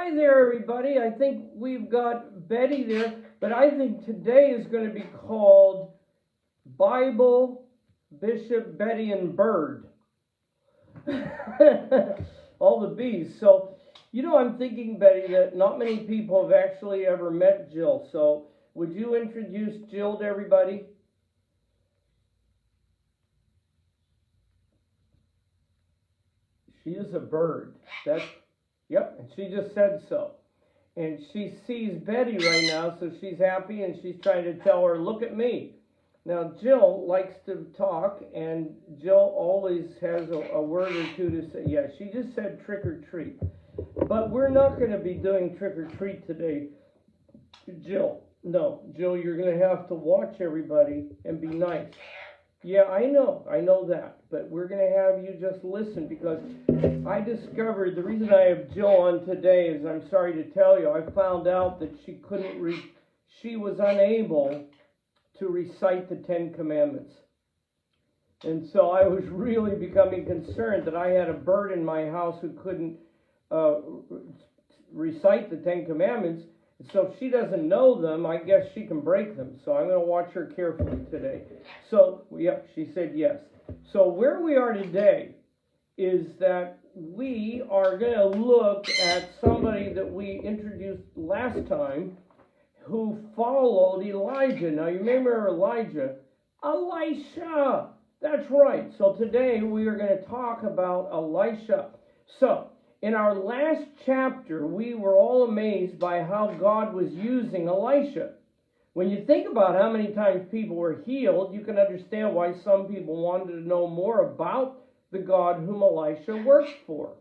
Hi there, everybody. I think we've got Betty there, but I think today is going to be called Bible, Bishop, Betty, and Bird. All the B's. So, I'm thinking, Betty, that not many people have actually ever met Jill. So, would you introduce Jill to everybody? She is a bird. Yep, and she just said so. And she sees Betty right now, so she's happy, and she's trying to tell her, look at me. Now, Jill likes to talk, and Jill always has a word or two to say. Yeah, she just said trick or treat. But we're not going to be doing trick or treat today, Jill. No, Jill, you're going to have to watch everybody and be nice. Yeah, I know that. But we're going to have you just listen, because I discovered the reason I have Jill on today is, I'm sorry to tell you, I found out that she was unable to recite the Ten Commandments. And so I was really becoming concerned that I had a bird in my house who couldn't recite the Ten Commandments. So if she doesn't know them, I guess she can break them. So I'm going to watch her carefully today. So, yeah, she said yes. So where we are today is that we are going to look at somebody that we introduced last time who followed Elijah. Now, you may remember Elijah. Elisha! That's right. So today we are going to talk about Elisha. So, in our last chapter, we were all amazed by how God was using Elisha. When you think about how many times people were healed, you can understand why some people wanted to know more about the God whom Elisha worked for.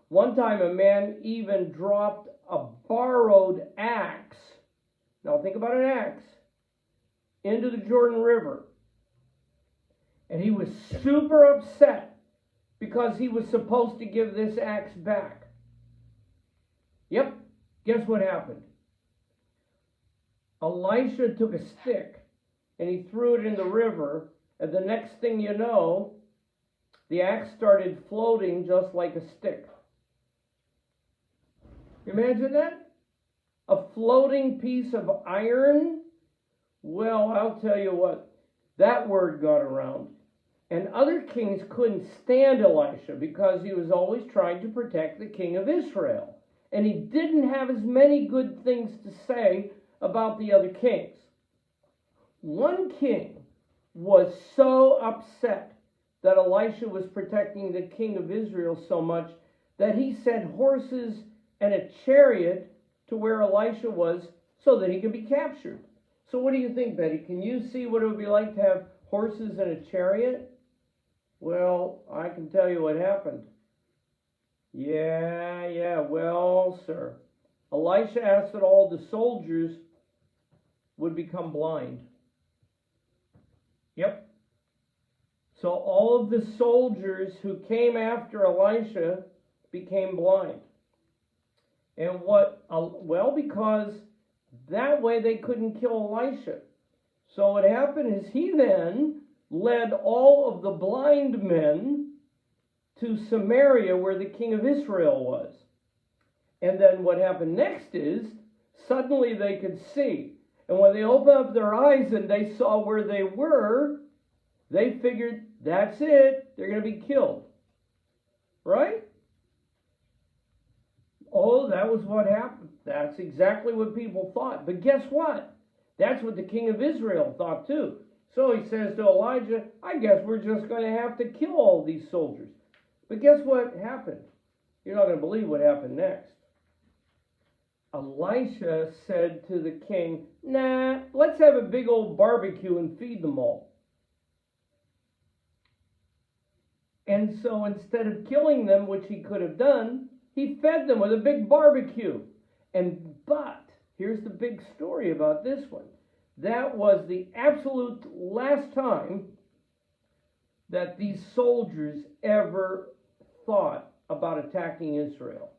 One time a man even dropped a borrowed axe. Now think about an axe. Into the Jordan River. And he was super upset because he was supposed to give this axe back. Yep, guess what happened? Elisha took a stick and he threw it in the river, and the next thing you know, the axe started floating just like a stick. Imagine that? A floating piece of iron? Well, I'll tell you what, that word got around. And other kings couldn't stand Elisha because he was always trying to protect the king of Israel. And he didn't have as many good things to say about the other kings. One king was so upset that Elisha was protecting the king of Israel so much that he sent horses and a chariot to where Elisha was so that he could be captured. So what do you think, Betty? Can you see what it would be like to have horses and a chariot? Well, I can tell you what happened. Yeah, well, sir. Elisha asked that all the soldiers would become blind. Yep. So all of the soldiers who came after Elisha became blind. And what? Well, because that way they couldn't kill Elisha. So what happened is he then led all of the blind men to Samaria, where the king of Israel was. And then what happened next is, suddenly they could see. And when they opened up their eyes and they saw where they were, they figured, that's it, they're going to be killed. Right? Oh, that was what happened. That's exactly what people thought. But guess what? That's what the king of Israel thought too. So he says to Elijah, I guess we're just going to have to kill all these soldiers. But guess what happened? You're not going to believe what happened next. Elisha said to the king, nah, let's have a big old barbecue and feed them all. And so instead of killing them, which he could have done, he fed them with a big barbecue. But here's the big story about this one. That was the absolute last time that these soldiers ever thought about attacking Israel.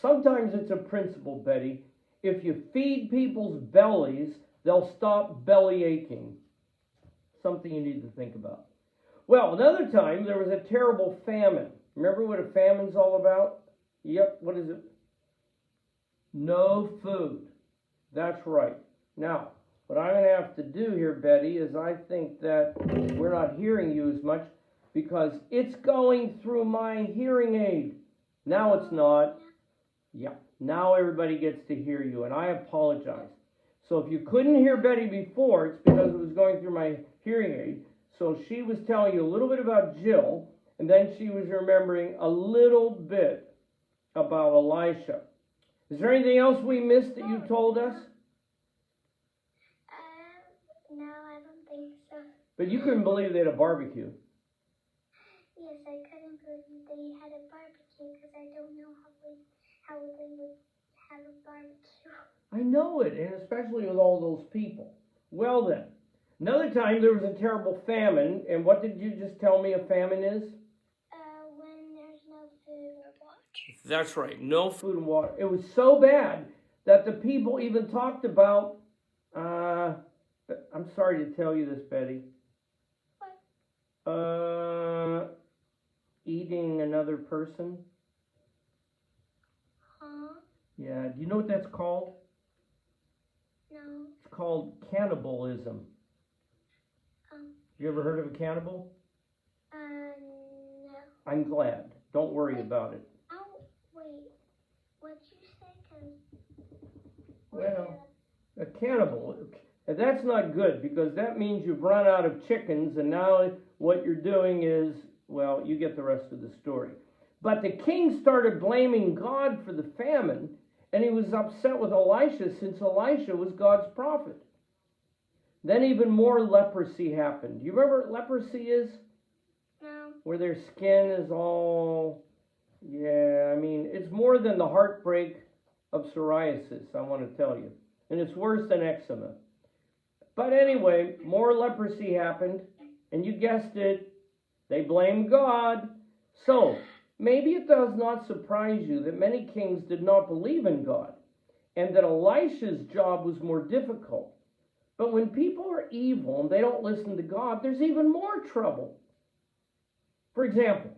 Sometimes it's a principle, Betty. If you feed people's bellies, they'll stop belly aching. Something you need to think about. Well, another time there was a terrible famine. Remember what a famine's all about? Yep, what is it? No food. That's right. Now, what I'm going to have to do here, Betty, is I think that we're not hearing you as much because it's going through my hearing aid. Now it's not. Yeah, now everybody gets to hear you, and I apologize. So if you couldn't hear Betty before, it's because it was going through my hearing aid. So she was telling you a little bit about Jill, and then she was remembering a little bit about Elisha. Is there anything else we missed that you told us? No, I don't think so. But you couldn't believe they had a barbecue. Yes, I couldn't believe they had a barbecue because I don't know how they would have a barbecue. I know it, and especially with all those people. Well then, another time there was a terrible famine, and what did you just tell me a famine is? When there's no food or water. That's right, no food and water. It was so bad that the people even talked about, I'm sorry to tell you this, Betty. What? Eating another person. Huh? Yeah, do you know what that's called? No. It's called cannibalism. You ever heard of a cannibal? No. I'm glad. Don't worry about it. Oh, wait. What'd you say? Well, a cannibal. And that's not good because that means you've run out of chickens and now what you're doing is, well, you get the rest of the story. But the king started blaming God for the famine, and he was upset with Elisha since Elisha was God's prophet. Then even more leprosy happened. You remember what leprosy is? No. Where their skin is all, yeah, I mean, it's more than the heartbreak of psoriasis, I want to tell you. And it's worse than eczema. But anyway, more leprosy happened, and you guessed it, they blamed God. So, maybe it does not surprise you that many kings did not believe in God, and that Elisha's job was more difficult. But when people are evil and they don't listen to God, there's even more trouble. For example,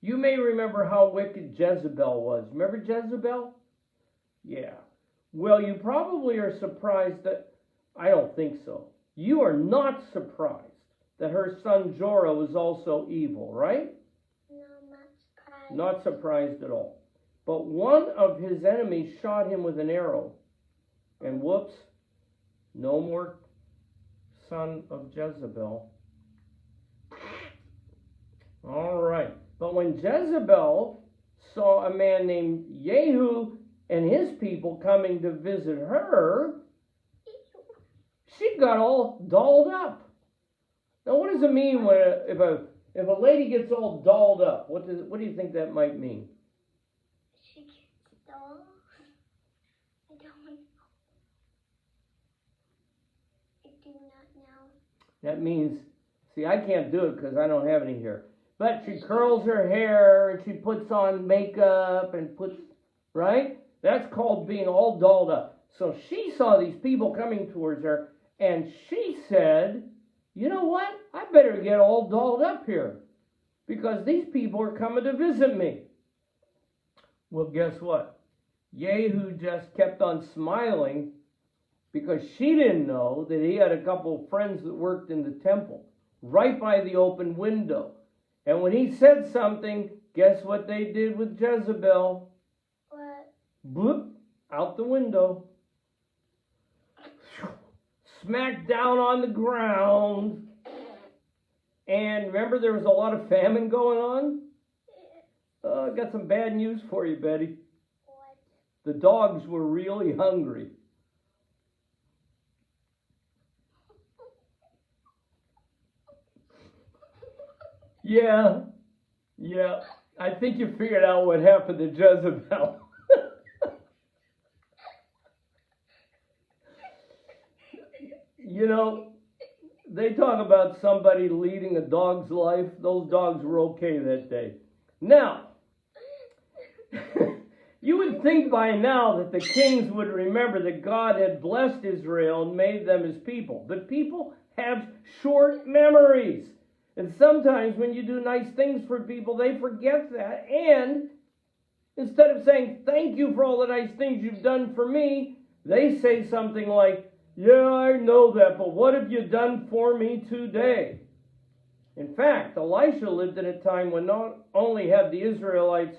you may remember how wicked Jezebel was. Remember Jezebel? Yeah. Well, you probably are surprised that, I don't think so. You are not surprised that her son Jorah was also evil, right? No, I'm not surprised. Not surprised at all. But one of his enemies shot him with an arrow. And whoops, no more son of Jezebel. All right. But when Jezebel saw a man named Jehu and his people coming to visit her, she got all dolled up. Now, what does it mean when if a lady gets all dolled up? What do you think that might mean? She gets dolled? I don't know. I do not know. That means, see, I can't do it because I don't have any hair. But she curls her hair and she puts on makeup and puts, right? That's called being all dolled up. So she saw these people coming towards her and she said, you know what? I better get all dolled up here because these people are coming to visit me. Well, guess what? Jehu just kept on smiling because she didn't know that he had a couple of friends that worked in the temple right by the open window. And when he said something, guess what they did with Jezebel? What? Bloop, out the window. Smacked down on the ground. And remember, there was a lot of famine going on? I got some bad news for you, Betty. What? The dogs were really hungry. Yeah. I think you figured out what happened to Jezebel. You know, they talk about somebody leading a dog's life. Those dogs were okay that day. Now, you would think by now that the kings would remember that God had blessed Israel and made them his people. But people have short memories. And sometimes when you do nice things for people, they forget that. And Instead of saying, thank you for all the nice things you've done for me, they say something like, yeah, I know that, but what have you done for me today? In fact, Elisha lived in a time when not only had the Israelites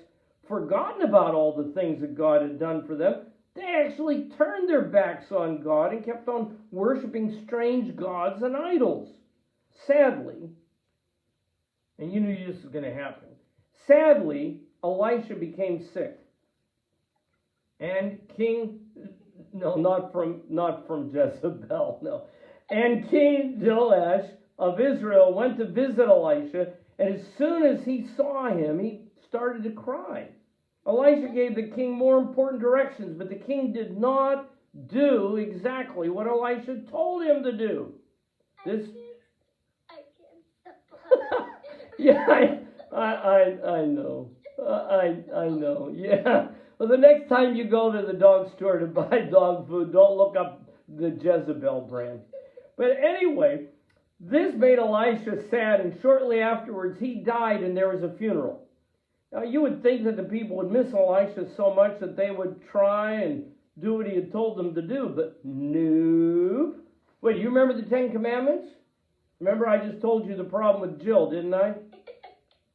forgotten about all the things that God had done for them, they actually turned their backs on God and kept on worshiping strange gods and idols. Sadly, and you knew this was going to happen, sadly, Elisha became sick. And not from Jezebel, no. And King Joash of Israel went to visit Elisha, and as soon as he saw him, he started to cry. Elisha gave the king more important directions, but the king did not do exactly what Elisha told him to do. This. I can't. Yeah, I know. I know. Yeah. Well, the next time you go to the dog store to buy dog food, don't look up the Jezebel brand. But anyway, this made Elisha sad, and shortly afterwards he died, and there was a funeral. Now, you would think that the people would miss Elisha so much that they would try and do what he had told them to do, but nope. Wait, you remember the Ten Commandments? Remember I just told you the problem with Jill, didn't I?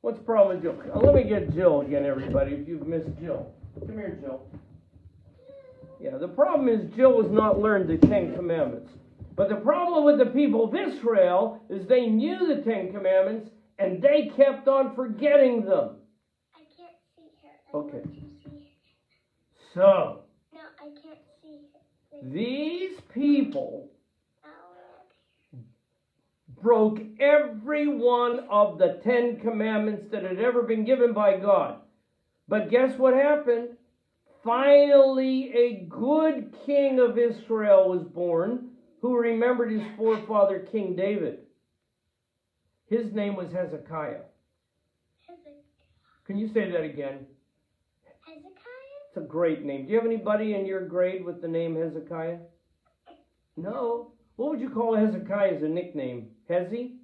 What's the problem with Jill? Let me get Jill again, everybody, if you've missed Jill. Come here, Jill. Yeah, the problem is Jill has not learned the Ten Commandments. But the problem with the people of Israel is they knew the Ten Commandments and they kept on forgetting them. I can't see her. Okay. See her. So, No, I can't see her. these people broke every one of the 10 commandments that had ever been given by God. But guess what happened? Finally, a good king of Israel was born who remembered his forefather, King David. His name was Hezekiah. Can you say that again? Hezekiah? It's a great name. Do you have anybody in your grade with the name Hezekiah? No. What would you call Hezekiah as a nickname? Hezzy?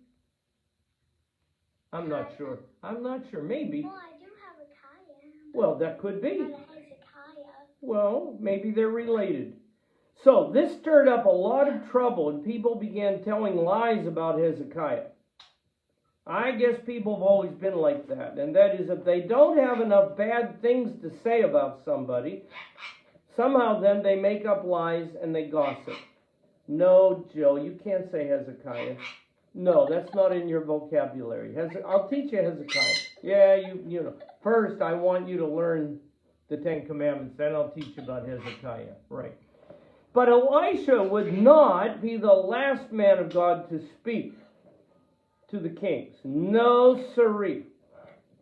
I'm not sure. Maybe. Well, I do have a Kaya. Well, that could be. Not a Hezekiah. Well, maybe they're related. So this stirred up a lot of trouble, and people began telling lies about Hezekiah. I guess people have always been like that, and that is if they don't have enough bad things to say about somebody, somehow then they make up lies and they gossip. No, Jill, you can't say Hezekiah. No, that's not in your vocabulary. I'll teach you Hezekiah. Yeah, you know. First, I want you to learn the 10 Commandments. Then I'll teach you about Hezekiah. Right. But Elisha would not be the last man of God to speak to the kings. No, siree.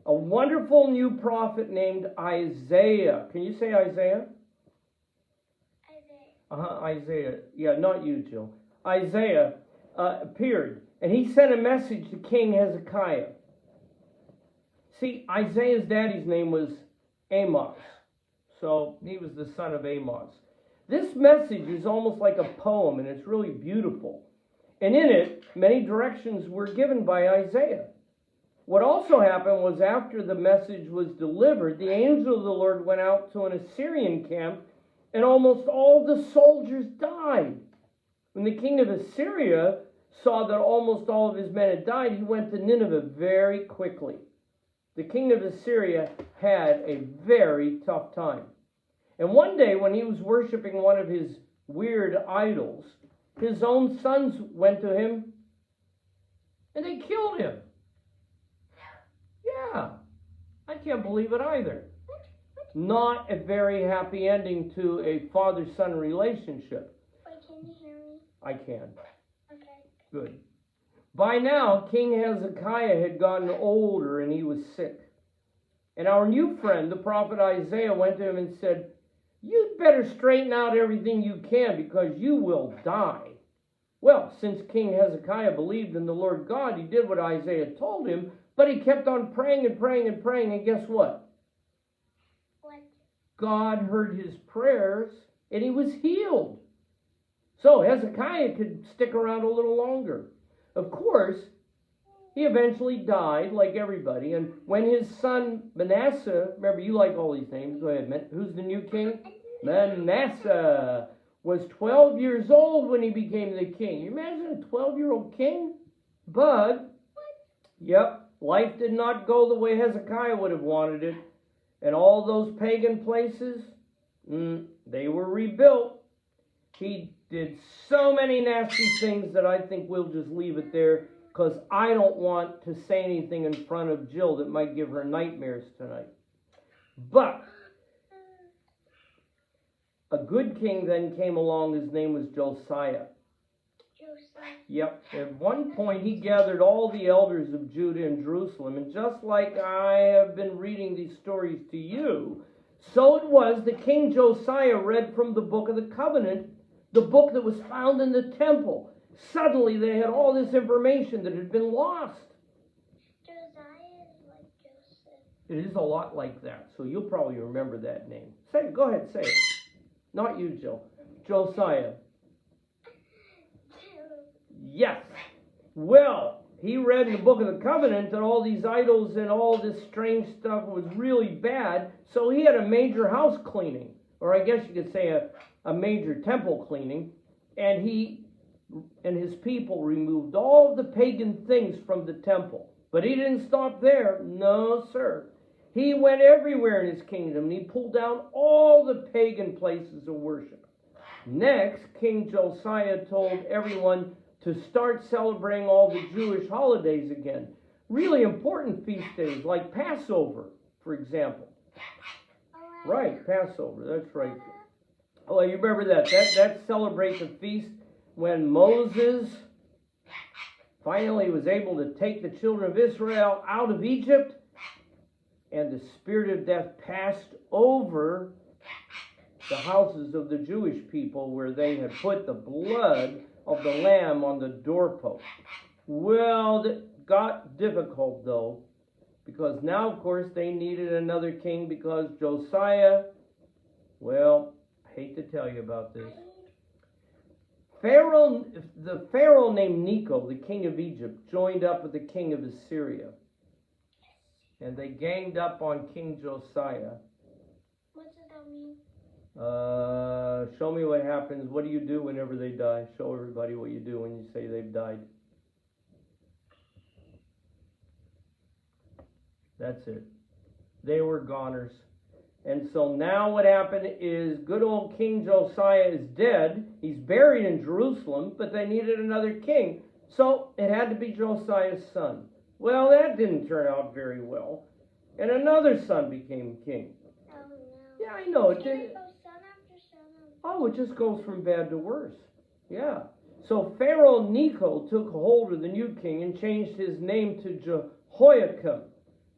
A wonderful new prophet named Isaiah. Can you say Isaiah? Isaiah. Yeah, not you, Jill. Isaiah appeared, and he sent a message to King Hezekiah. See, Isaiah's daddy's name was Amos, so he was the son of Amos. This message is almost like a poem, and it's really beautiful. And in it, many directions were given by Isaiah. What also happened was after the message was delivered, the angel of the Lord went out to an Assyrian camp, and almost all the soldiers died. When the king of Assyria saw that almost all of his men had died, he went to Nineveh very quickly. The king of Assyria had a very tough time. And one day when he was worshiping one of his weird idols, his own sons went to him and they killed him. Yeah, I can't believe it either. Not a very happy ending to a father-son relationship. Wait, can you hear me? I can. Okay. Good. By now, King Hezekiah had gotten older and he was sick. And our new friend, the prophet Isaiah, went to him and said, "You'd better straighten out everything you can because you will die." Well, since King Hezekiah believed in the Lord God, he did what Isaiah told him, but he kept on praying and praying and praying, and guess what? What? God heard his prayers and he was healed. So Hezekiah could stick around a little longer. Of course, he eventually died like everybody. And when his son Manasseh, remember you like all these names, go ahead, who's the new king? Manasseh was 12 years old when he became the king. You imagine a 12-year-old king? But, yep, life did not go the way Hezekiah would have wanted it. And all those pagan places, they were rebuilt. He did so many nasty things that I think we'll just leave it there, because I don't want to say anything in front of Jill that might give her nightmares tonight. But a good king then came along. His name was Josiah. Yep. At one point, he gathered all the elders of Judah and Jerusalem. And just like I have been reading these stories to you, so it was that King Josiah read from the book of the covenant, the book that was found in the temple. Suddenly, they had all this information that had been lost. Josiah is like Joseph. It is a lot like that, so you'll probably remember that name. Say it. Go ahead, say it. Not you, Jill. Josiah. Yes. Well, he read in the book of the covenant that all these idols and all this strange stuff was really bad, so he had a major house cleaning, or I guess you could say a major temple cleaning, and he and his people removed all the pagan things from the temple. But he didn't stop there. No, sir. He went everywhere in his kingdom, and he pulled down all the pagan places of worship. Next, King Josiah told everyone to start celebrating all the Jewish holidays again. Really important feast days, like Passover, for example. Right, Passover, that's right. Oh, you remember that. That celebrates a feast when Moses finally was able to take the children of Israel out of Egypt, and the spirit of death passed over the houses of the Jewish people where they had put the blood of the lamb on the doorpost. Well, it got difficult, though, because now, of course, they needed another king, because Josiah, well, I hate to tell you about this. The Pharaoh named Necho, the king of Egypt, joined up with the king of Assyria. And they ganged up on King Josiah. What does that mean? Show me what happens. What do you do whenever they die? Show everybody what you do when you say they've died. That's it. They were goners. And so now what happened is good old King Josiah is dead. He's buried in Jerusalem, but they needed another king. So it had to be Josiah's son. Well, that didn't turn out very well. And another son became king. Oh, no. Yeah, I know. It Can didn't. it go son after son after? Oh, it just goes from bad to worse. Yeah. So Pharaoh Necho took hold of the new king and changed his name to Jehoiakim.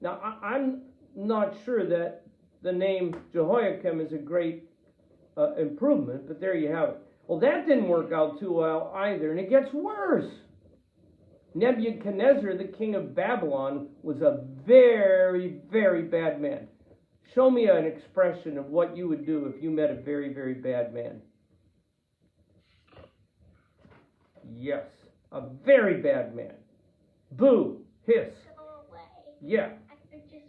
Now, I'm not sure that the name Jehoiakim is a great improvement, but there you have it. Well, that didn't work out too well either, and it gets worse. Nebuchadnezzar, the king of Babylon, was a very, very bad man. Show me an expression of what you would do if you met a very, very bad man. Yes, a very bad man. Boo, hiss. Go away. Yeah. I could just...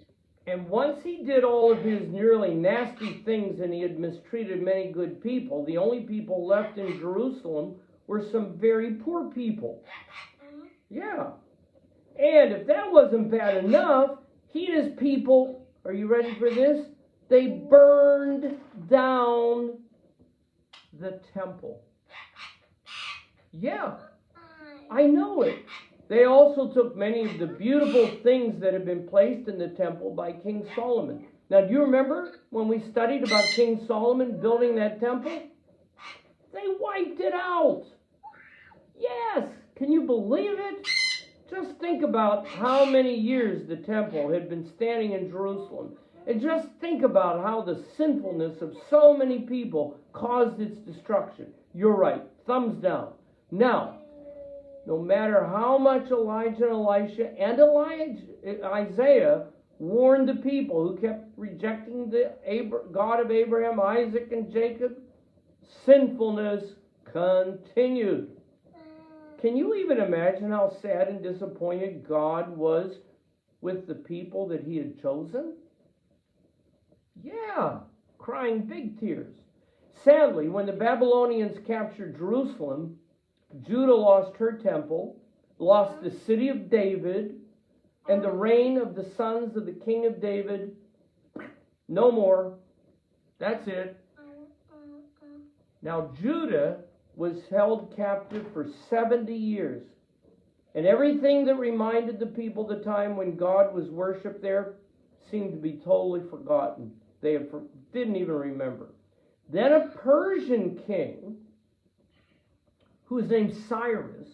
And once he did all of his nearly nasty things and he had mistreated many good people, the only people left in Jerusalem were some very poor people. Yeah. And if that wasn't bad enough, he and his people, are you ready for this? They burned down the temple. Yeah, I know it. They also took many of the beautiful things that had been placed in the temple by King Solomon. Now, do you remember when we studied about King Solomon building that temple? They wiped it out. Yes, can you believe it? Just think about how many years the temple had been standing in Jerusalem. And just think about how the sinfulness of so many people caused its destruction. You're right. Thumbs down. Now, no matter how much Elijah and Elisha and Isaiah warned the people who kept rejecting the God of Abraham, Isaac, and Jacob, sinfulness continued. Can you even imagine how sad and disappointed God was with the people that he had chosen? Yeah, crying big tears. Sadly, when the Babylonians captured Jerusalem, Judah lost her temple, lost the city of David, and the reign of the sons of the king of David. No more. That's it. Now, Judah was held captive for 70 years. And everything that reminded the people of the time when God was worshipped there seemed to be totally forgotten. They didn't even remember. Then a Persian king, who was named Cyrus,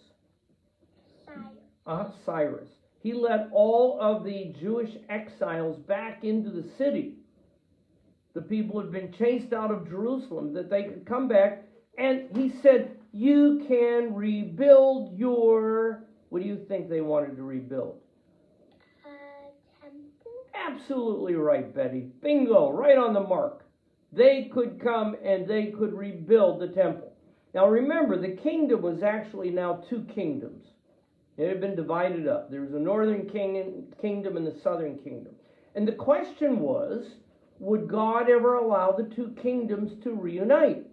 he led all of the Jewish exiles back into the city. The people had been chased out of Jerusalem, that they could come back. And he said, you can rebuild your... What do you think they wanted to rebuild? Temple? Absolutely right, Betty. Bingo, right on the mark. They could come and they could rebuild the temple. Now remember, the kingdom was actually now two kingdoms. It had been divided up. There was a northern kingdom and the southern kingdom. And the question was, would God ever allow the two kingdoms to reunite?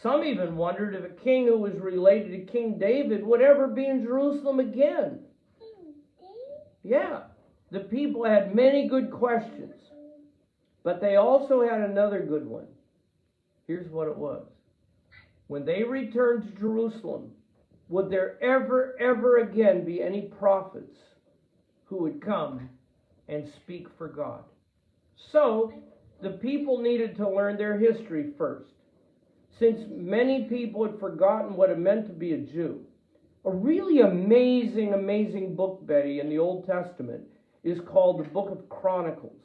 Some even wondered if a king who was related to King David would ever be in Jerusalem again. Yeah, the people had many good questions, but they also had another good one. Here's what it was. When they returned to Jerusalem, would there ever again be any prophets who would come and speak for God? So, the people needed to learn their history first. Since many people had forgotten what it meant to be a Jew. A really amazing book, Betty, in the Old Testament is called the Book of Chronicles.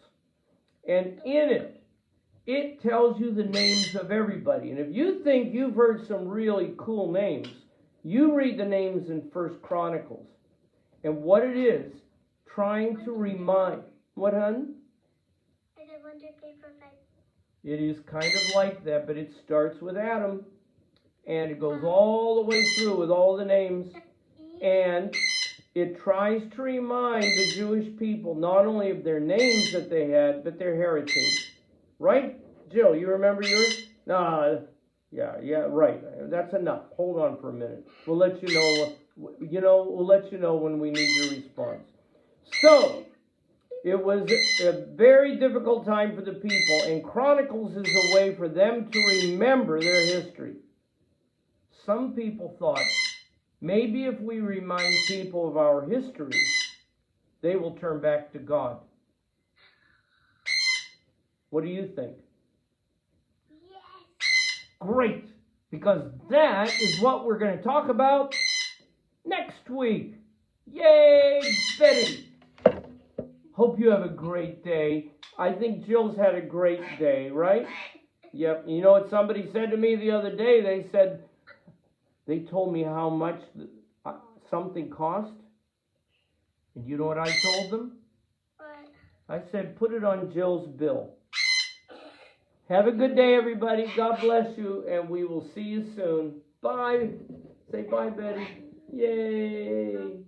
And in it tells you the names of everybody. And if you think you've heard some really cool names, you read the names in 1 Chronicles. And what it is, trying to remind... What, hon? It is kind of like that, but it starts with Adam, and it goes all the way through with all the names, and it tries to remind the Jewish people not only of their names that they had, but their heritage. Right? Jill, you remember yours? Yeah, right. That's enough. Hold on for a minute. We'll let you know. We'll let you know when we need your response. So, it was a very difficult time for the people, and Chronicles is a way for them to remember their history. Some people thought, maybe if we remind people of our history, they will turn back to God. What do you think? Yes. Great, because that is what we're going to talk about next week. Yay, Betty! Hope you have a great day. I think Jill's had a great day, right? Yep. You know what somebody said to me the other day? They told me how much something cost. And you know what I told them? What? I said, put it on Jill's bill. Have a good day, everybody. God bless you, and we will see you soon. Bye. Say bye, Betty. Yay.